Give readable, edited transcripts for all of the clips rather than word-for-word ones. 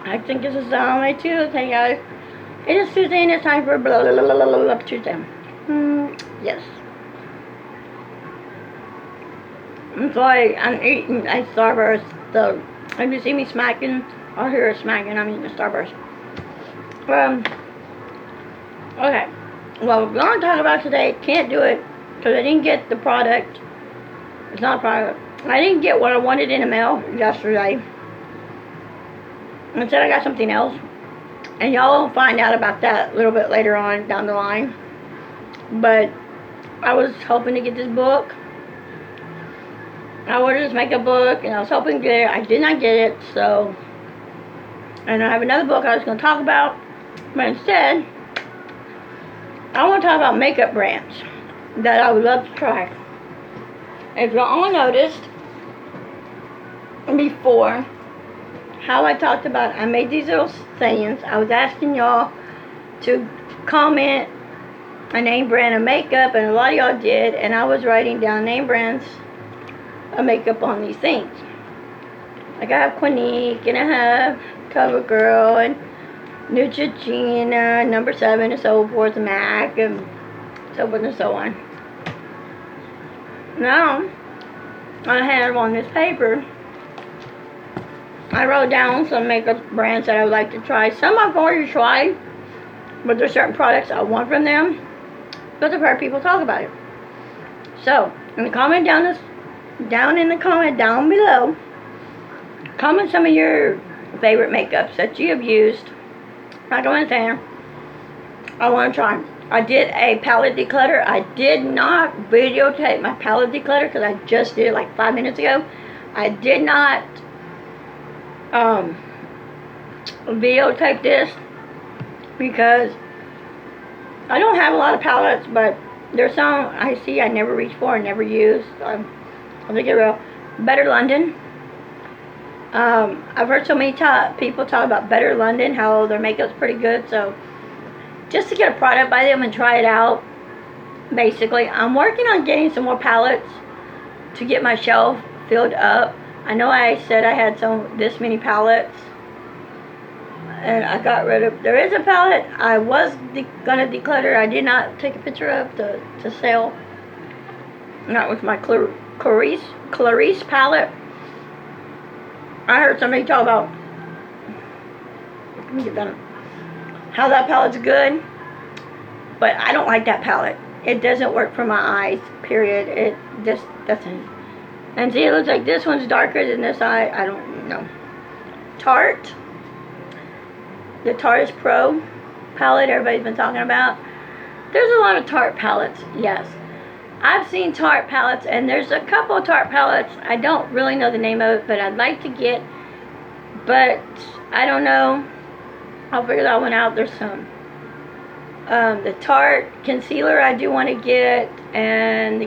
I think this is only Tuesday, guys. It is Tuesday and it's time for blah blah blah blah blah Tuesday. Yes. I'm sorry, I'm eating a Starburst, so if you see me smacking, I'll hear it smacking, I'm eating a Starburst. Okay. Well, we're going to talk about today, can't do it, because I didn't get the product. It's not a product. I didn't get what I wanted in the mail yesterday. Instead, I got something else. And y'all will find out about that a little bit later on down the line. But I was hoping to get this book. I ordered this makeup book, and I was hoping to get it. I did not get it, so. And I have another book I was going to talk about. But instead, I want to talk about makeup brands that I would love to try. If y'all noticed before how I talked about, I made these little sayings. I was asking y'all to comment a name brand of makeup, and a lot of y'all did, and I was writing down name brands of makeup on these things. Like I have Clinique, and I have CoverGirl, and Neutrogena, number 7, and so forth, MAC, and so forth and so on. Now, I have on this paper, I wrote down some makeup brands that I would like to try. Some I've already tried, but there's certain products I want from them, but I've heard people talk about it. So, in the comment down in the comment down below, comment some of your favorite makeups that you have used. Like I was saying, I want to try. I did a palette declutter. I did not videotape my palette declutter because I just did it like 5 minutes ago. I did not videotape this because I don't have a lot of palettes, but there's some I see I never reach for and never use. I'll think it real. Better London. I've heard so many people talk about Better London, how their makeup's pretty good, so just to get a product by them and try it out. Basically, I'm working on getting some more palettes to get my shelf filled up. I know I said I had this many palettes, and I got rid of. There is a palette I was gonna declutter. I did not take a picture of to sell. That was my Clarice palette. I heard somebody talk about. Let me get that. How that palette's good, but I don't like that palette. It doesn't work for my eyes, period. It just doesn't. And see, it looks like this one's darker than this eye. I don't know. Tarte. The Tarte Pro palette everybody's been talking about. There's a lot of Tarte palettes, yes. I've seen Tarte palettes, and there's a couple of Tarte palettes. I don't really know the name of it, but I'd like to get. But I don't know. I'll figure that one out. There's some. The Tarte concealer I do want to get, and the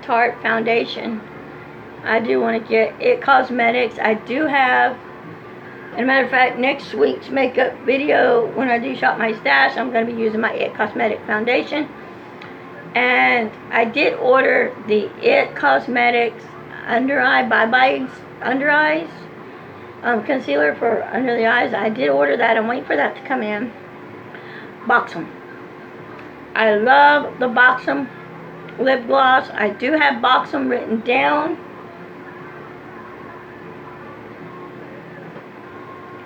Tarte foundation I do want to get. It Cosmetics I do have. As a matter of fact, next week's makeup video, when I do shop my stash, I'm going to be using my It Cosmetic foundation. And I did order the It Cosmetics under eye, bye-bye under eyes. Concealer for under the eyes. I did order that. I'm waiting for that to come in. Buxom. I love the Buxom lip gloss. I do have Buxom written down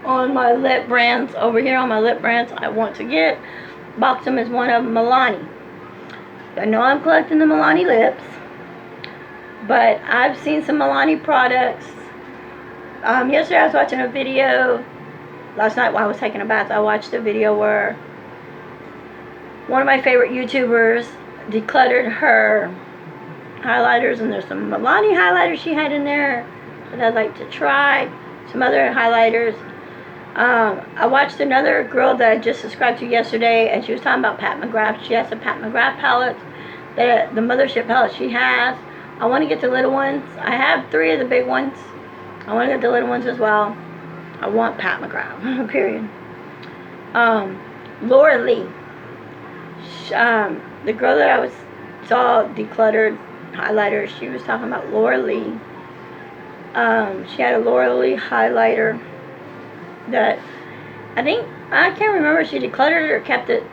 on my lip brands. Over here on my lip brands I want to get. Buxom is one of Milani. I know I'm collecting the Milani lips, but I've seen some Milani products. Yesterday I was watching a video. Last night while I was taking a bath, I watched a video where one of my favorite YouTubers decluttered her highlighters, and there's some Milani highlighters she had in there that I'd like to try. Some other highlighters. I watched another girl that I just subscribed to yesterday, and she was talking about Pat McGrath. She has a Pat McGrath palette, the Mothership palette she has. I want to get the little ones. I have 3 of the big ones. I want to get the little ones as well. I want Pat McGrath, period. Laura Lee. The girl that I saw decluttered highlighter, she was talking about Laura Lee. She had a Laura Lee highlighter that I think, I can't remember if she decluttered it or kept it,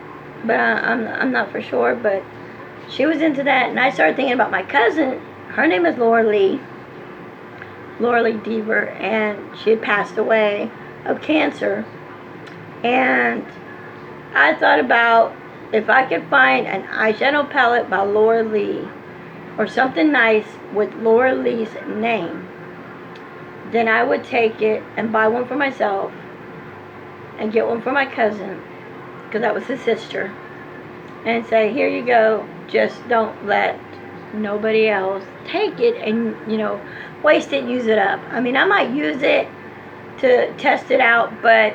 but I'm not for sure. But she was into that, and I started thinking about my cousin. Her name is Laura Lee Deaver, and she had passed away of cancer. And I thought about if I could find an eyeshadow palette by Laura Lee, or something nice with Laura Lee's name, then I would take it and buy one for myself and get one for my cousin, because that was his sister, and say, here you go, just don't let nobody else take it and, waste it, use it up. I mean, I might use it to test it out, but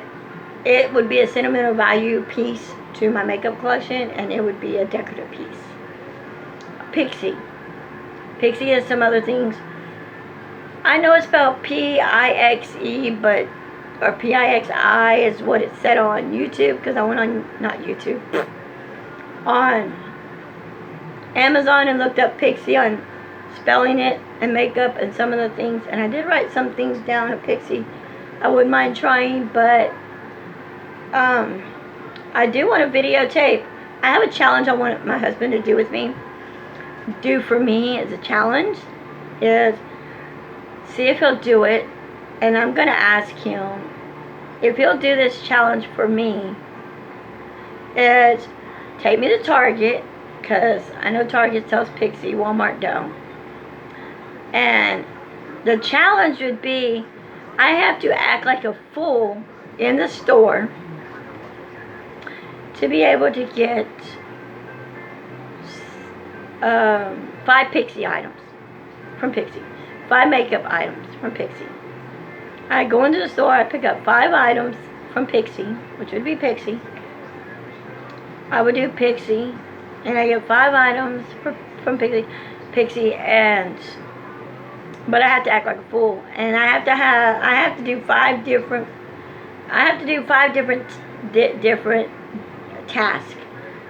it would be a sentimental value piece to my makeup collection, and it would be a decorative piece. Pixie has some other things. I know it's spelled P-I-X-E, but, or P-I-X-I is what it said on YouTube, because I went on, not YouTube, on Amazon and looked up Pixie on spelling it and makeup and some of the things, and I did write some things down of Pixie I wouldn't mind trying, but I do want to videotape. I have a challenge I want my husband to do for me as a challenge, is see if he'll do it, and I'm going to ask him if he'll do this challenge for me, is take me to Target, because I know Target sells Pixie, Walmart don't. And the challenge would be, I have to act like a fool in the store to be able to get 5 Pixie items from Pixie. 5 makeup items from Pixie. I go into the store, I pick up 5 items from Pixie, which would be Pixie. I would do Pixie, and I get 5 items from Pixie, but I have to act like a fool, and I have to do 5 different different tasks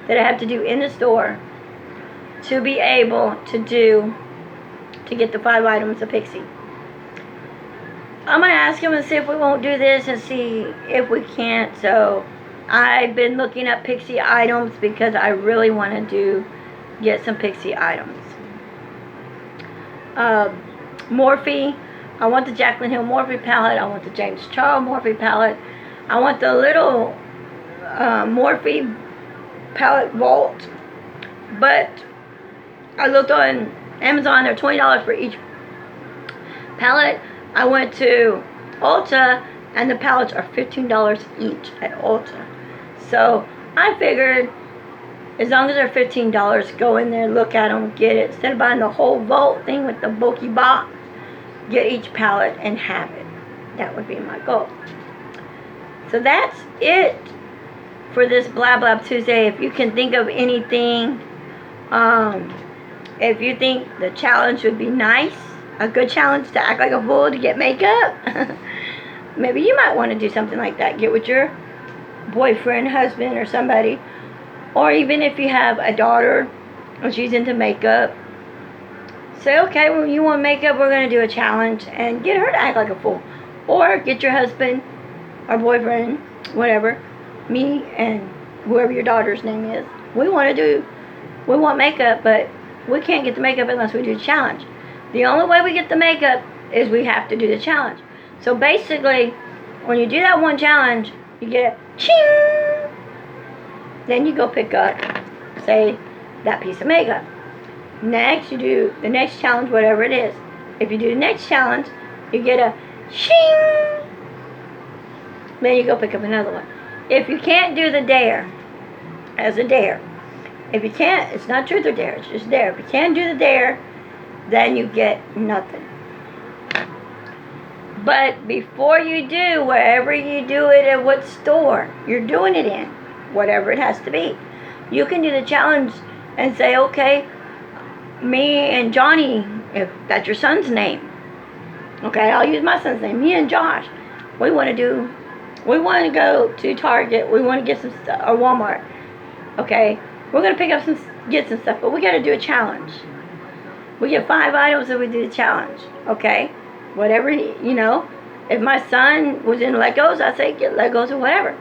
that I have to do in the store to be able to get the 5 items of Pixie. I'm going to ask him and see if we won't do this and see if we can't. So I've been looking up Pixie items because I really want to get some Pixie items. Morphe, I want the Jaclyn Hill Morphe palette. I want the James Charles Morphe palette. I want the little Morphe palette vault. But I looked on Amazon, they're $20 for each palette. I went to Ulta, and the palettes are $15 each at Ulta. So I figured, as long as they're $15, go in there, look at them, get it. Instead of buying the whole vault thing with the bulky box, get each palette and have it. That would be my goal. So that's it for this Blab Tuesday. If you can think of anything, if you think the challenge would be nice, a good challenge to act like a fool to get makeup, maybe you might want to do something like that. Get with your boyfriend, husband, or somebody. Or even if you have a daughter and she's into makeup, say, okay, well, you want makeup, we're going to do a challenge, and get her to act like a fool. Or get your husband or boyfriend, whatever, me and whoever your daughter's name is. We want makeup, but we can't get the makeup unless we do the challenge. The only way we get the makeup is we have to do the challenge. So basically, when you do that one challenge, you get a ching! Then you go pick up, say, that piece of makeup. Next, you do the next challenge, whatever it is. If you do the next challenge, you get a ching! Then you go pick up another one. If you can't do the dare, as a dare, if you can't, it's not truth or dare, it's just dare. If you can't do the dare, then you get nothing. But before you do, wherever you do it, at what store you're doing it in, whatever it has to be, you can do the challenge and say, okay, me and Johnny, if that's your son's name, okay, I'll use my son's name, me and Josh, we want to go to Target, we want to get some stuff, or Walmart, okay, we're going to pick up get some stuff, but we got to do a challenge. We get 5 items and we do the challenge, okay? Whatever, if my son was in Legos, I say get Legos or whatever.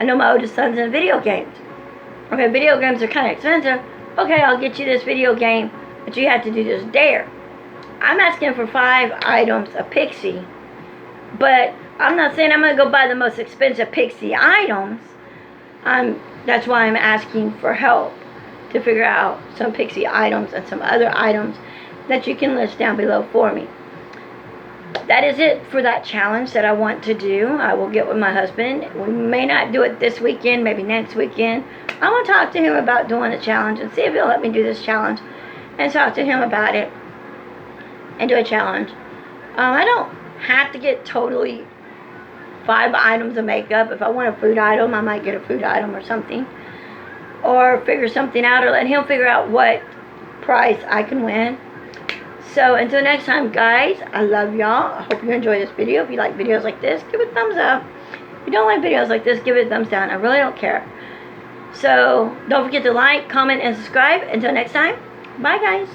I know my oldest son's in video games. Okay, video games are kind of expensive. Okay, I'll get you this video game, but you have to do this dare. I'm asking for 5 items of Pixie, but I'm not saying I'm going to go buy the most expensive Pixie items. That's why I'm asking for help to figure out some Pixie items and some other items that you can list down below for me. That is it for that challenge that I want to do. I will get with my husband. We may not do it this weekend, maybe next weekend. I want to talk to him about doing a challenge and see if he'll let me do this challenge and talk to him about it and do a challenge. I don't have to get totally 5 items of makeup. If I want a food item, I might get a food item or something, or figure something out, or let him figure out what prize I can win. So until next time, guys, I love y'all. I hope you enjoy this video. If you like videos like this, give it a thumbs up. If you don't like videos like this, give it a thumbs down. I really don't care. So don't forget to like, comment, and subscribe. Until next time, bye, guys.